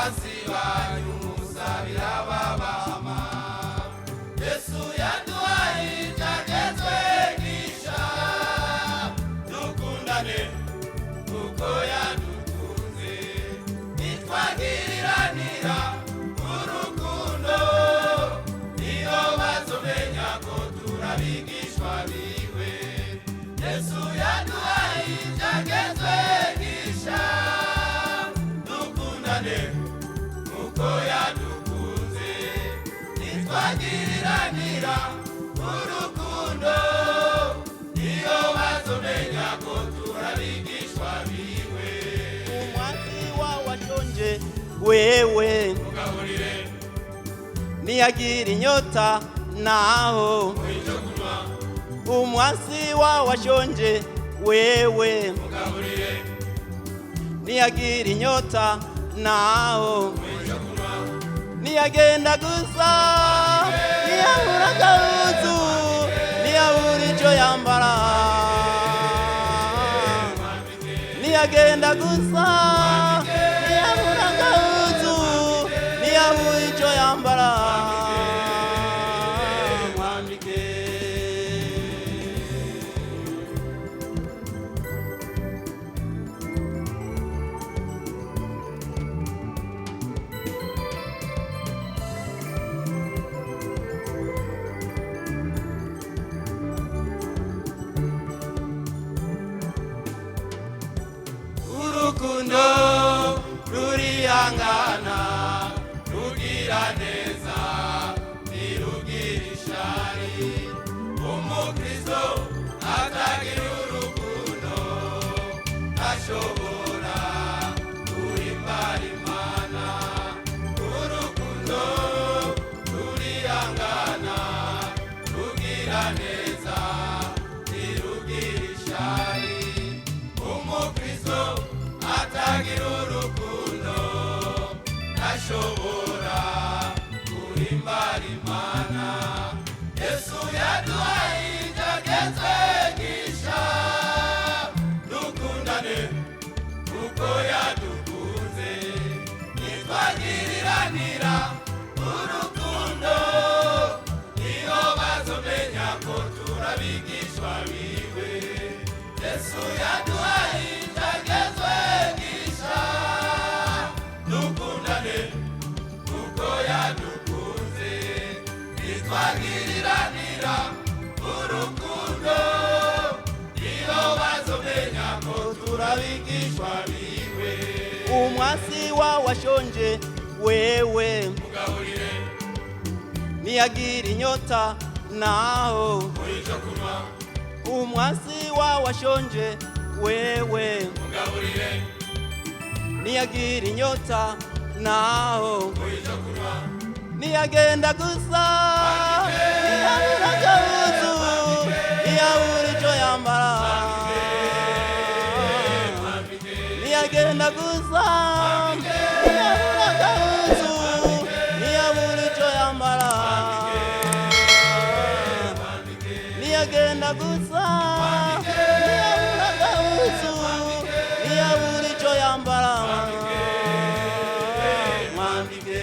basi banyu musabira babama Yesu yaduhaye ibyagezwe gisha dukundane kuko yadukunze nitwagiriranira urukundo niyo bazomenya ko turabigishwa biwe Yesu yaduhaye ibyagezwe gisha dukundane kuko yadukunze nitwagiriranira urukundo niyo bazomenya ko turabigishwa biwe umwasi wawashonje wewe mugaburire niyagira inyota naho umwasi wawashonje wewe mugaburire niyagira inyota naho niyagenda gusa niyabura gahuzu niyabura ico yambara niyagenda gusa niyabura gahuzu niyabura ico yambara mwambike urukundo rurihangana rugira neza ntirugira ishari umukristo atagira urukundo ntashobora guhimbara Imana urukundo rurihangana rugira neza ntirugira ishari umukristo atagira urukundo ntashobora guhimbara Imana Yesu yaduhaye ibyagezwe gisha dukundane kuko yadukunze nitwagiriranira urukundo niyo bazomenya ko turabigishwa biwe Yesu yaduhaye ibyagezwe gisha dukundane kuko yadukunze nitwagiriranira urukundo niyo bazomenya ko turabigishwa biwe umwasi wawashonje wewe mugaburire niyagira inyota naho muico kunywa umwasi wawashonje wewe mugaburire niyagira inyota naho muico kunywa niyagenda gusa niyabura gahuzu niyabura ico yambara niyagenda gusa niyabura gahuzu niyabura ico yambara niyagenda gusa niyabura gahuzu niyabura ico yambara mwambike